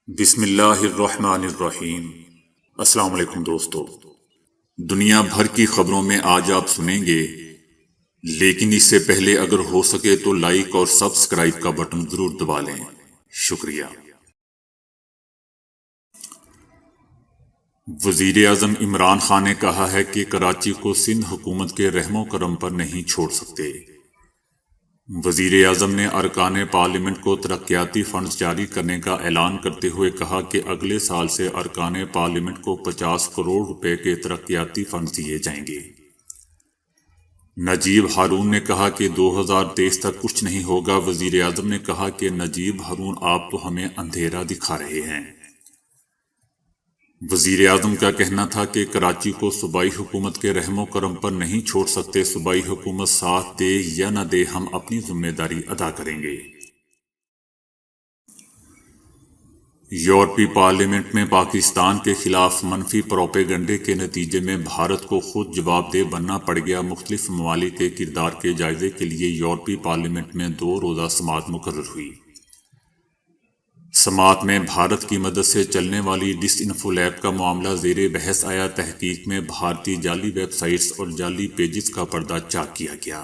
بسم اللہ الرحمن الرحیم۔ السلام علیکم دوستو، دنیا بھر کی خبروں میں آج آپ سنیں گے، لیکن اس سے پہلے اگر ہو سکے تو لائک اور سبسکرائب کا بٹن ضرور دبا لیں۔ شکریہ۔ وزیر اعظم عمران خان نے کہا ہے کہ کراچی کو سندھ حکومت کے رحم و کرم پر نہیں چھوڑ سکتے۔ وزیر اعظم نے ارکان پارلیمنٹ کو ترقیاتی فنڈز جاری کرنے کا اعلان کرتے ہوئے کہا کہ اگلے سال سے ارکان پارلیمنٹ کو 50 کروڑ روپے کے ترقیاتی فنڈز دیے جائیں گے۔ نجیب ہارون نے کہا کہ 2023 تک کچھ نہیں ہوگا۔ وزیر اعظم نے کہا کہ نجیب ہارون آپ تو ہمیں اندھیرا دکھا رہے ہیں۔ وزیر اعظم کا کہنا تھا کہ کراچی کو صوبائی حکومت کے رحم و کرم پر نہیں چھوڑ سکتے، صوبائی حکومت ساتھ دے یا نہ دے ہم اپنی ذمہ داری ادا کریں گے۔ یورپی پارلیمنٹ میں پاکستان کے خلاف منفی پروپیگنڈے کے نتیجے میں بھارت کو خود جواب دہ بننا پڑ گیا۔ مختلف ممالک کے کردار کے جائزے کے لیے یورپی پارلیمنٹ میں 2 روزہ سماعت مقرر ہوئی۔ سماعت میں بھارت کی مدد سے چلنے والی ڈس انفو لیب کا معاملہ زیر بحث آیا۔ تحقیق میں بھارتی جعلی ویب سائٹس اور جعلی پیجز کا پردہ چاک کیا گیا۔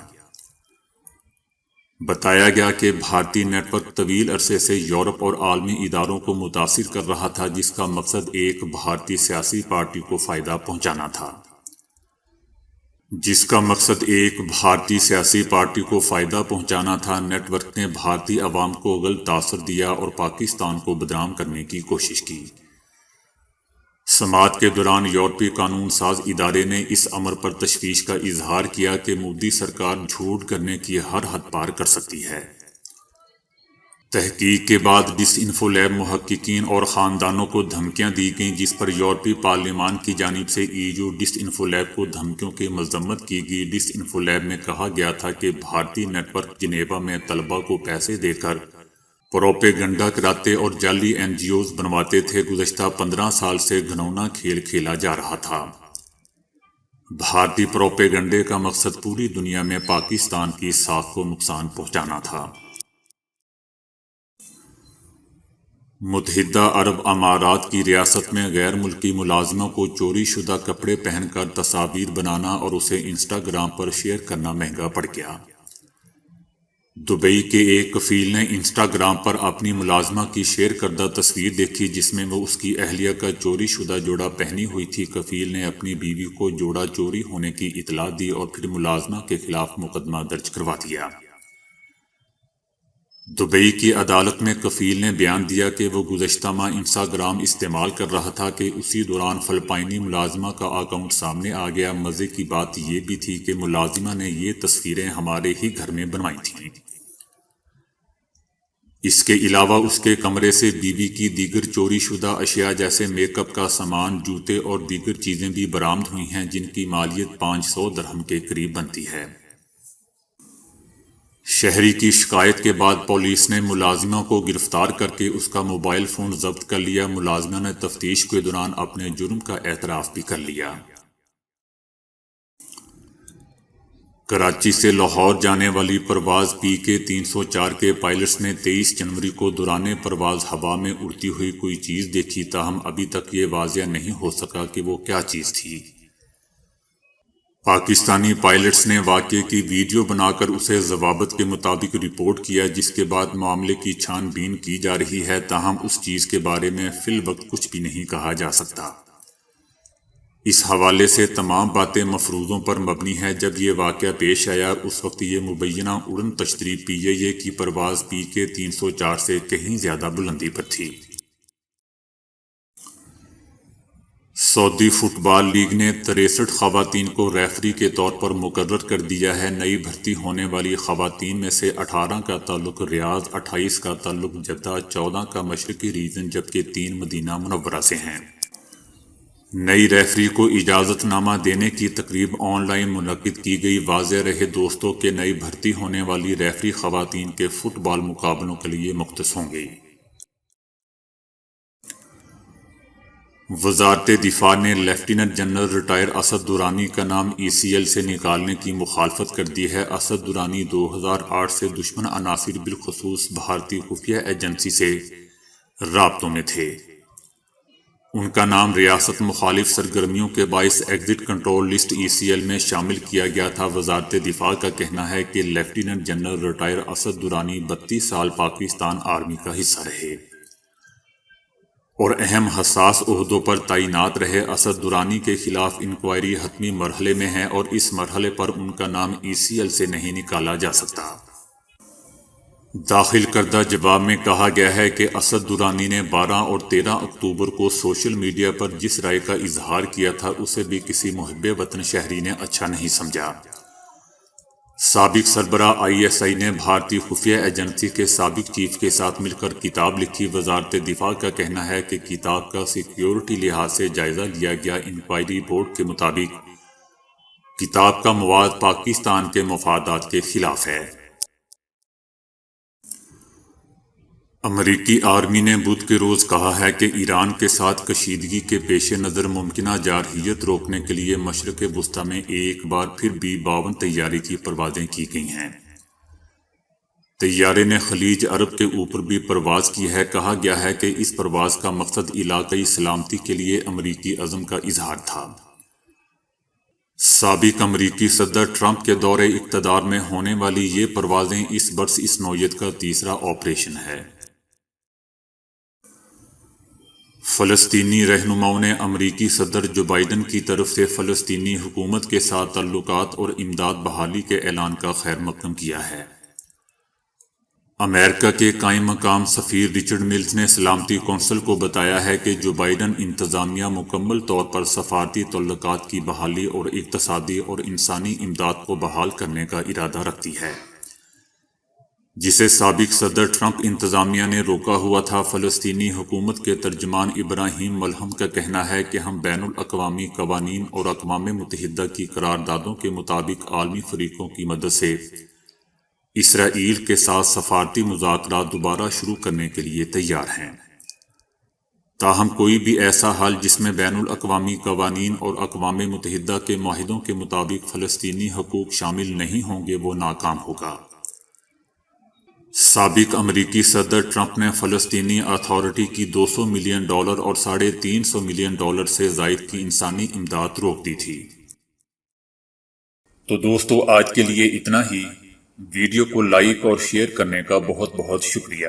بتایا گیا کہ بھارتی نیٹ ورک طویل عرصے سے یورپ اور عالمی اداروں کو متاثر کر رہا تھا، جس کا مقصد ایک بھارتی سیاسی پارٹی کو فائدہ پہنچانا تھا۔ نیٹ ورک نے بھارتی عوام کو غلط تاثر دیا اور پاکستان کو بدنام کرنے کی کوشش کی۔ سماعت کے دوران یورپی قانون ساز ادارے نے اس امر پر تشویش کا اظہار کیا کہ مودی سرکار جھوٹ کرنے کی ہر حد پار کر سکتی ہے۔ تحقیق کے بعد ڈس انفو لیب محققین اور خاندانوں کو دھمکیاں دی گئیں، جس پر یورپی پارلیمان کی جانب سے ایو ڈس انفو لیب کو دھمکیوں کی مذمت کی گئی۔ ڈس انفو لیب میں کہا گیا تھا کہ بھارتی نیٹ ورک جنیوا میں طلباء کو پیسے دے کر پروپیگنڈا کراتے اور جعلی NGOز بنواتے تھے۔ گزشتہ 15 سال سے گھنونا کھیل کھیلا جا رہا تھا۔ بھارتی پروپیگنڈے کا مقصد پوری دنیا میں پاکستان کی ساکھ کو نقصان پہنچانا تھا۔ متحدہ عرب امارات کی ریاست میں غیر ملکی ملازموں کو چوری شدہ کپڑے پہن کر تصاویر بنانا اور اسے انسٹاگرام پر شیئر کرنا مہنگا پڑ گیا۔ دبئی کے ایک کفیل نے انسٹاگرام پر اپنی ملازمہ کی شیئر کردہ تصویر دیکھی، جس میں وہ اس کی اہلیہ کا چوری شدہ جوڑا پہنی ہوئی تھی۔ کفیل نے اپنی بیوی کو جوڑا چوری ہونے کی اطلاع دی اور پھر ملازمہ کے خلاف مقدمہ درج کروا دیا۔ دبئی کی عدالت میں کفیل نے بیان دیا کہ وہ گزشتہ ماہ انسٹاگرام استعمال کر رہا تھا کہ اسی دوران فلپائنی ملازمہ کا اکاؤنٹ سامنے آ گیا۔ مزے کی بات یہ بھی تھی کہ ملازمہ نے یہ تصویریں ہمارے ہی گھر میں بنوائی تھیں۔ اس کے علاوہ اس کے کمرے سے بیوی کی دیگر چوری شدہ اشیاء جیسے میک اپ کا سامان، جوتے اور دیگر چیزیں بھی برآمد ہوئی ہیں، جن کی مالیت 500 درہم کے قریب بنتی ہے۔ شہری کی شکایت کے بعد پولیس نے ملازمہ کو گرفتار کر کے اس کا موبائل فون ضبط کر لیا۔ ملازمہ نے تفتیش کے دوران اپنے جرم کا اعتراف بھی کر لیا۔ کراچی سے لاہور جانے والی پرواز PK 304 کے پائلٹس نے 23 جنوری کو دوران پرواز ہوا میں اڑتی ہوئی کوئی چیز دیکھی، تاہم ابھی تک یہ واضح نہیں ہو سکا کہ وہ کیا چیز تھی۔ پاکستانی پائلٹس نے واقعے کی ویڈیو بنا کر اسے ضوابط کے مطابق رپورٹ کیا، جس کے بعد معاملے کی چھان بین کی جا رہی ہے، تاہم اس چیز کے بارے میں فی الوقت کچھ بھی نہیں کہا جا سکتا۔ اس حوالے سے تمام باتیں مفروضوں پر مبنی ہیں۔ جب یہ واقعہ پیش آیا اس وقت یہ مبینہ اڑن تشتری PIA کی پرواز PK 304 سے کہیں زیادہ بلندی پر تھی۔ سعودی فٹ بال لیگ نے 63 خواتین کو ریفری کے طور پر مقرر کر دیا ہے۔ نئی بھرتی ہونے والی خواتین میں سے 18 کا تعلق ریاض، 28 کا تعلق جدہ، 14 کا مشرقی ریجن جبکہ 3 مدینہ منورہ سے ہیں۔ نئی ریفری کو اجازت نامہ دینے کی تقریب آن لائن منعقد کی گئی۔ واضح رہے دوستوں کہ نئی بھرتی ہونے والی ریفری خواتین کے فٹ بال مقابلوں کے لیے مختص ہوں گی۔ وزارت دفاع نے lieutenant general retire Asad Durrani کا نام ECL سے نکالنے کی مخالفت کر دی ہے۔ اسد درانی 2008 سے دشمن عناصر بالخصوص بھارتی خفیہ ایجنسی سے رابطوں میں تھے۔ ان کا نام ریاست مخالف سرگرمیوں کے باعث ایگزٹ کنٹرول لسٹ ECL میں شامل کیا گیا تھا۔ وزارت دفاع کا کہنا ہے کہ lieutenant general retire Asad Durrani 32 سال پاکستان آرمی کا حصہ رہے اور اہم حساس عہدوں پر تعینات رہے۔ اسد درانی کے خلاف انکوائری حتمی مرحلے میں ہے اور اس مرحلے پر ان کا نام ECL سے نہیں نکالا جا سکتا۔ داخل کردہ جواب میں کہا گیا ہے کہ اسد درانی نے 12 اور 13 اکتوبر کو سوشل میڈیا پر جس رائے کا اظہار کیا تھا اسے بھی کسی محب وطن شہری نے اچھا نہیں سمجھا۔ سابق سربراہ ISI نے بھارتی خفیہ ایجنسی کے سابق چیف کے ساتھ مل کر کتاب لکھی۔ وزارت دفاع کا کہنا ہے کہ کتاب کا سیکیورٹی لحاظ سے جائزہ لیا گیا۔ انکوائری رپورٹ کے مطابق کتاب کا مواد پاکستان کے مفادات کے خلاف ہے۔ امریکی آرمی نے بدھ کے روز کہا ہے کہ ایران کے ساتھ کشیدگی کے پیش نظر ممکنہ جارحیت روکنے کے لیے مشرق وسطی میں ایک بار پھر B-52 طیارے کی پروازیں کی گئی ہیں۔ طیارے نے خلیج عرب کے اوپر بھی پرواز کی ہے۔ کہا گیا ہے کہ اس پرواز کا مقصد علاقائی سلامتی کے لیے امریکی عزم کا اظہار تھا۔ سابق امریکی صدر ٹرمپ کے دور اقتدار میں ہونے والی یہ پروازیں اس برس اس نوعیت کا تیسرا آپریشن ہے۔ فلسطینی رہنماؤں نے امریکی صدر جو بائیڈن کی طرف سے فلسطینی حکومت کے ساتھ تعلقات اور امداد بحالی کے اعلان کا خیر مقدم کیا ہے۔ امریکہ کے قائم مقام سفیر رچرڈ ملز نے سلامتی کونسل کو بتایا ہے کہ جو بائیڈن انتظامیہ مکمل طور پر سفارتی تعلقات کی بحالی اور اقتصادی اور انسانی امداد کو بحال کرنے کا ارادہ رکھتی ہے، جسے سابق صدر ٹرمپ انتظامیہ نے روکا ہوا تھا۔ فلسطینی حکومت کے ترجمان ابراہیم ملہم کا کہنا ہے کہ ہم بین الاقوامی قوانین اور اقوام متحدہ کی قراردادوں کے مطابق عالمی فریقوں کی مدد سے اسرائیل کے ساتھ سفارتی مذاکرات دوبارہ شروع کرنے کے لیے تیار ہیں، تاہم کوئی بھی ایسا حل جس میں بین الاقوامی قوانین اور اقوام متحدہ کے معاہدوں کے مطابق فلسطینی حقوق شامل نہیں ہوں گے وہ ناکام ہوگا۔ سابق امریکی صدر ٹرمپ نے فلسطینی اتھارٹی کی $200 ملین اور $350 ملین سے زائد کی انسانی امداد روک دی تھی۔ تو دوستو آج کے لیے اتنا ہی۔ ویڈیو کو لائک اور شیئر کرنے کا بہت بہت شکریہ۔